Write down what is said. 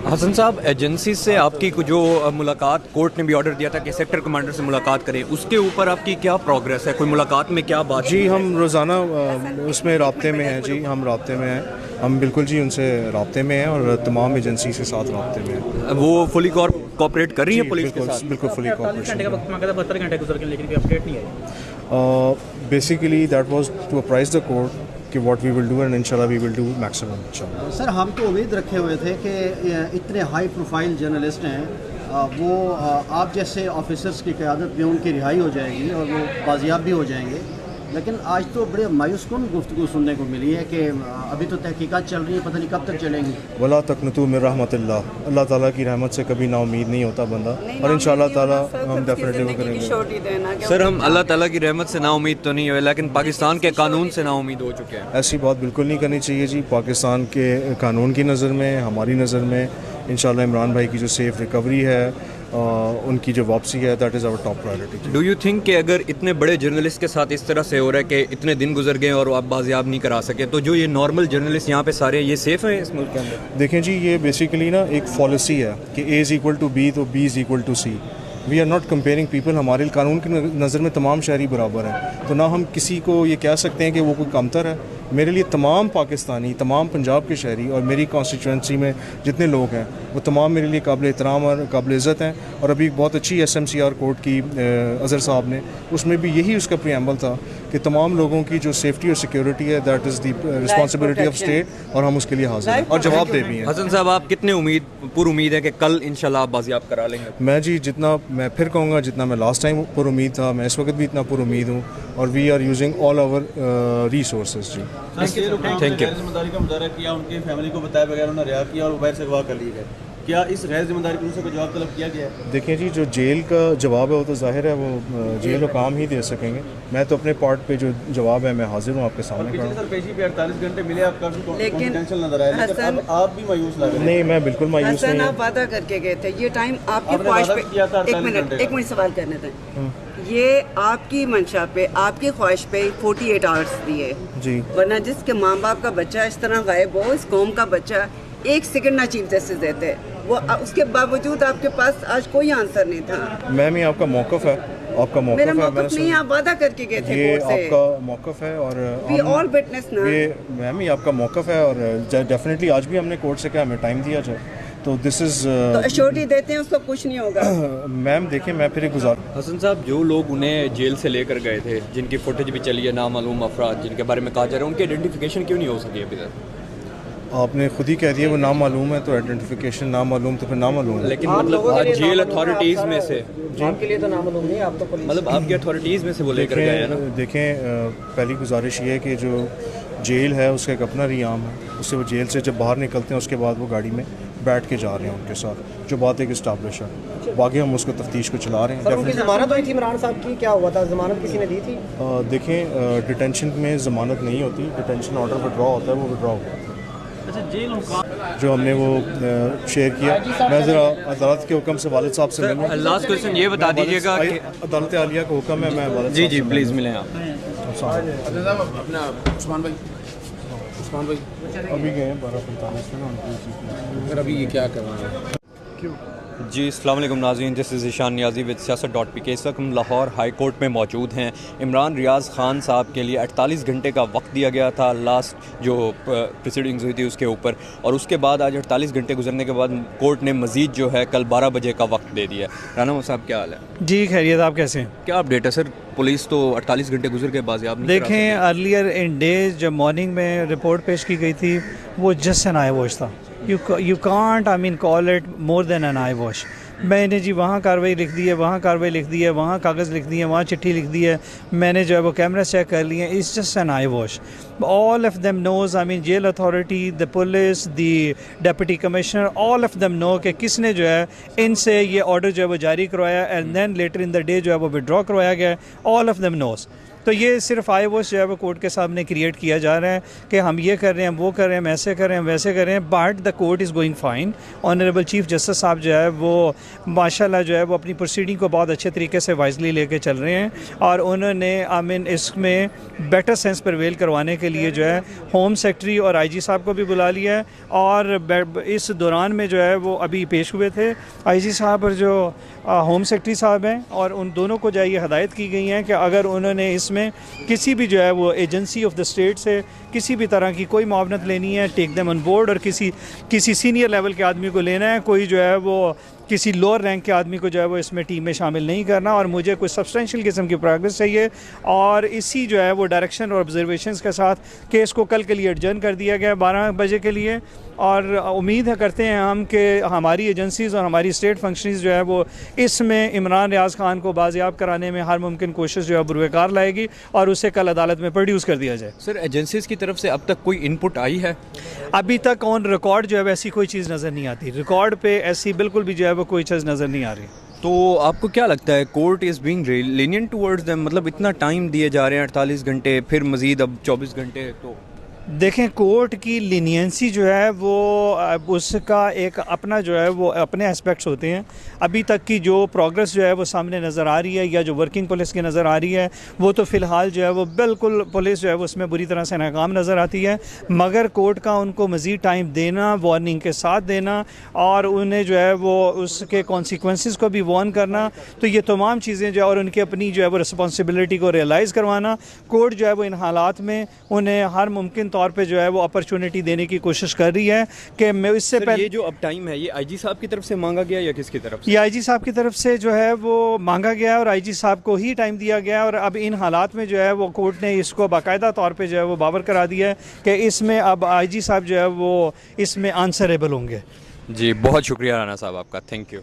हसन साहब, एजेंसी से आपकी जो मुलाकात कोर्ट ने भी ऑर्डर दिया था कि सेक्टर कमांडर से मुलाकात करें, उसके ऊपर आपकी क्या प्रोग्रेस है? कोई मुलाकात में क्या बात? जी हम रोज़ाना उसमें राब्ते में हैं जी, हम राब्ते में हैं, हम बिल्कुल जी उनसे राब्ते में हैं और तमाम एजेंसी के साथ राब्ते में हैं। वो फुली कोऑपरेट कर रही है पुलिस के साथ? बिल्कुल फुली कोऑपरेशन। घंटे गुजर गए लेकिन कोई अपडेट नहीं आई। Basically that was to apprise the court कि what we will do and इंशाल्लाह वी विल डू मैक्सिमम इंशाल्लाह। सर हम तो उम्मीद रखे हुए थे कि इतने हाई प्रोफाइल जर्नलिस्ट हैं वो आप जैसे ऑफिसर्स की क़यादत में उनकी रिहाई हो जाएगी और वो बाजियाब भी हो जाएंगे, लेकिन आज तो बड़े मायूस कुन गुफ्तगू सुनने को मिली है कि अभी तो तहकीकात चल रही है, पता नहीं कब तक चलेंगी। वला तक़नतू मिन रहमतिल्लाह, अल्लाह ताला की रहमत से कभी नाउमीद नहीं होता बंदा, और इंशाल्लाह ताला हम डेफिनेटली वो करेंगे। सर, हम अल्लाह ताला की रहमत से नाउमीद तो नहीं हुए, लेकिन पाकिस्तान के कानून से नाउमीद हो चुके हैं। ऐसी बात बिल्कुल नहीं करनी चाहिए जी। पाकिस्तान के कानून की नज़र में, हमारी नज़र में इंशाल्लाह इमरान भाई की जो सेफ़ रिकवरी है, उनकी जो वापसी है, that is our top priority. Do you think कि अगर इतने बड़े जर्नलिस्ट के साथ इस तरह से हो रहा है कि इतने दिन गुजर गए और आप बाजियाब नहीं करा सके, तो जो ये नॉर्मल जर्नलिस्ट यहाँ पे सारे ये सेफ़ हैं इस मुल्क के अंदर? देखें जी, ये बेसिकली ना एक पॉलिसी है कि A is equal to B तो B is equal to C. We are not comparing people. हमारे कानून की नज़र में तमाम शहरी बराबर हैं, तो ना हम किसी को ये कह सकते हैं कि वो कोई कमतर है। मेरे लिए तमाम पाकिस्तानी, तमाम पंजाब के शहरी और मेरी कॉन्स्टिट्यूंसी में जितने लोग हैं वो तमाम मेरे लिए काबिल एहतराम और काबिल इज़्ज़त हैं। और अभी बहुत अच्छी SMCR कोर्ट की अज़हर साहब ने, उसमें भी यही उसका प्रीएम्बल था कि तमाम लोगों की जो सेफ्टी और सिक्योरिटी है, that is the responsibility of state, और हम उसके लिए हाजिर हैं और जवाब दे भी हैं। हसन साहब, आप कितने पूरी उम्मीद है कि कल इंशाल्लाह आप बाजियाब करा लेंगे? मैं जी जितना, मैं फिर कहूँगा, जितना मैं लास्ट टाइम पर उम्मीद था, मैं इस वक्त भी इतना पर उम्मीद हूँ, और we are using all our resources जी। Thank you. जिम्मेदारी का मुजाहरा किया, उनकी फैमिली को बताया बगैर उन्हें रिहा किया और मोबाइल से अगवा कर लिए गए, क्या इस गैर जिम्मेदारी की कोई जवाब तलब किया गया है? देखिए जी, जो जेल का जवाब है वो तो जाहिर है वो जेल हुकाम ही दे सकेंगे। मैं तो अपने पार्ट पे जो जवाब है मैं हाजिर हूँ आपके सामने खड़ा हूँ। पेशी पे 48 घंटे मिले, आप काफी कॉन्फिडेंशियल नजर आए, लेकिन अब आप भी मायूस लग रहे हैं। नहीं, मैं बिल्कुल मायूस नहीं। आप वादा करके गए थे, ये टाइम आपकी ख्वाहिश पे, एक मिनट सवाल करने थे, ये आपकी मंशा पे, आपकी ख्वाहिश पे 48 आवर्स दिए जी, वरना जिसके माँ बाप का बच्चा इस तरह गायब हो, इस कौम का बच्चा, एक सेकंड ना चीफ जस्टिस देते, वो उसके बावजूद आपके पास आज कोई आंसर नहीं था। मैम, ये आपका मौक़िफ़ है, आपका मौक़िफ़ मेरा है। मौक़िफ़ नहीं, आप वादा करके गए थे ये कोर्ट से। आपका मौक़िफ़ है और वी ऑल विटनेस ना। ये मैम, ये आपका मौक़िफ़ है और डेफिनेटली आज भी हमने कोर्ट से कहा हमें टाइम दिया जाए, तो दिस इज़ तो एश्योरिटी देते हैं उसको कुछ नहीं होगा। मैम देखिए, मैं फिर एक हसन साहब, जो लोग उन्हें जेल से लेकर गए थे, जिनकी फुटेज भी चली है, नामालूम अफराद जिनके बारे में कहा जा रहा है, उनकी आइडेंटिफिकेशन क्यों नहीं हो सकी अभी तक? आपने खुद ही कह दिया वो नामालूम है, तो आइडेंटिफिकेशन नामालूम तो फिर नामालूम है। लेकिन मतलब जेल अथॉरिटीज़ में से, आपके लिए तो नामालूम नहीं, आप तो पुलिस, मतलब आपकी अथॉरिटीज़ में से वो लेकर गए हैं ना। देखें, पहली गुजारिश ये है कि जो जेल है उसका एक अपना रियाम है, उससे वो जेल से जब बाहर निकलते हैं उसके बाद वो गाड़ी में बैठ के जा रहे हैं उनके साथ, जो बात एक इस्टाब्लिश है। बाकी हम उसको तफ्तीश को चला रहे हैं। उनकी ज़मानत हुई थी इमरान साहब की, क्या हुआ था? ज़मानत किसी ने दी थी? देखें, डिटेंशन में ज़मानत नहीं होती, डिटेंशन ऑर्डर विड्रॉ होता है, वो विड्रॉ हुआ। अच्छा, जेल जो हमने वो शेयर किया, मैं ज़रा अदालत के हुक्म से वालिद साहब से मिलूँ। लास्ट क्वेश्चन ये बता दीजिएगा कि अदालत आलिया का हुक्म है, मैं वालिद जी प्लीज़ मिलें आप। उस्मान भाई अभी गए हैं 12:45 में, फिर अभी ये क्या कर रहे हैं? क्यों? जी, अस्सलाम वालेकुम नाज़रीन, this is Ishan Niazi with siyaset.pk। इस वक्त हम लाहौर हाई कोर्ट में मौजूद हैं। इमरान रियाज़ ख़ान साहब के लिए 48 घंटे का वक्त दिया गया था लास्ट जो प्रोसीडिंग्स हुई थी उसके ऊपर, और उसके बाद आज 48 घंटे गुजरने के बाद कोर्ट ने मज़ीद जो है कल 12 बजे का वक्त दे दिया। राना साहब, क्या हाल है? जी खैरियत, आप कैसे हैं? क्या अपडेट है सर? पुलिस तो 48 घंटे गुजर के बाजियाब नहीं करा देखें, अर्लियर इन डेज जब मॉर्निंग में रिपोर्ट पेश की गई थी वो जस्ट एन आई वॉश था। You can't call it more than an eye wash. मैंने जी वहाँ कार्रवाई लिख दी है, वहाँ कार्रवाई लिख दी है, वहाँ कागज़ लिख दिए, वहाँ चिट्ठी लिख दी है, मैंने जो है वो कैमरा चेक कर लिए। It's just an eye wash. All of them knows, jail authority, the police, the deputy commissioner, all of them know कि किसने जो है इनसे ये ऑर्डर जो है वो जारी करवाया, and then later in the day जो है वो विड्रॉ करवाया गया। All of them knows. तो ये सिर्फ आई वॉश जो है वो कोर्ट के सामने क्रिएट किया जा रहा है कि हम ये कर रहे हैं, वो कर रहे हैं, हम ऐसे कर रहे हैं, वैसे कर रहे हैं, but the court is going fine. Honourable chief justice साहब जो है वो माशाल्लाह जो है वो अपनी प्रोसीडिंग को बहुत अच्छे तरीके से वाइजली लेके चल रहे हैं और उन्होंने आई मीन इसमें बेटर सेंस प्रिवेल करवाने के लिए जो है होम सेक्रेटरी और आईजी साहब को भी बुला लिया है और इस दौरान में जो है वो अभी पेश हुए थे आईजी साहब और जो होम सेक्रेटरी साहब हैं और उन दोनों को जो है ये हदायत की गई हैं कि अगर उन्होंने इसमें किसी भी जो है वो एजेंसी ऑफ द स्टेट से किसी भी तरह की कोई मुआवनत लेनी है, टेक देम ऑन बोर्ड, और किसी सीनियर लेवल के आदमी को लेना है, कोई जो है वो किसी लोअर रैंक के आदमी को जो है वो इसमें टीम में शामिल नहीं करना और मुझे कुछ सब्सटेंशियल किस्म की प्रोग्रेस चाहिए। और इसी जो है वो डायरेक्शन और ऑब्जर्वेशंस के साथ केस को कल के लिए एडजर्न कर दिया गया 12 बजे के लिए और उम्मीद है करते हैं हम कि हमारी एजेंसीज़ और हमारी स्टेट फंक्शनरीज जो है वो इसमें इमरान रियाज़ खान को बाजियाब कराने में हर मुमकिन कोशिश जो है बुरवेकार लाएगी और उसे कल अदालत में प्रोड्यूस कर दिया जाए। सर, एजेंसीज़ की तरफ से अब तक कोई इनपुट आई है? अभी तक ऑन रिकॉर्ड जो है वैसी कोई चीज़ नज़र नहीं आती, रिकॉर्ड पे ऐसी बिल्कुल भी जो है वो कोई चीज़ नज़र नहीं आ रही। तो आपको क्या लगता है court is being lenient towards them? मतलब इतना टाइम दिए जा रहे हैं 48 घंटे, फिर मज़ीद अब 24 घंटे, तो देखें कोर्ट की लीनियंसी जो है वो उसका एक अपना जो है वो अपने एस्पेक्ट्स होते हैं। अभी तक की जो प्रोग्रेस जो है वो सामने नज़र आ रही है या जो वर्किंग पुलिस की नज़र आ रही है वो तो फ़िलहाल जो है वो बिल्कुल पुलिस जो है वो उसमें बुरी तरह से नाकाम नज़र आती है, मगर कोर्ट का उनको मज़ीद टाइम देना, वार्निंग के साथ देना और उन्हें जो है वो उसके कॉन्सिक्वेंसेस को भी वार्न करना, तो ये तमाम चीज़ें जो है और उनकी अपनी जो है वो रिस्पॉन्सिबिलिटी को रियलाइज़ करवाना, कोर्ट जो है वो इन हालात में उन्हें हर मुमकिन तौर पे जो है वो अपॉर्चुनिटी देने की कोशिश कर रही है कि मैं इससे पहले ये जो अब टाइम है ये आईजी साहब की तरफ से मांगा गया या किसकी तरफ से? ये आईजी साहब की तरफ से जो है वो मांगा गया और आईजी साहब को ही टाइम दिया गया और अब इन हालात में जो है वो कोर्ट ने इसको बाकायदा तौर पे जो है वो बावर करा दिया है कि इसमें अब आईजी साहब जो है वो इसमें आंसरेबल होंगे। जी, बहुत शुक्रिया राना साहब आपका, थैंक यू।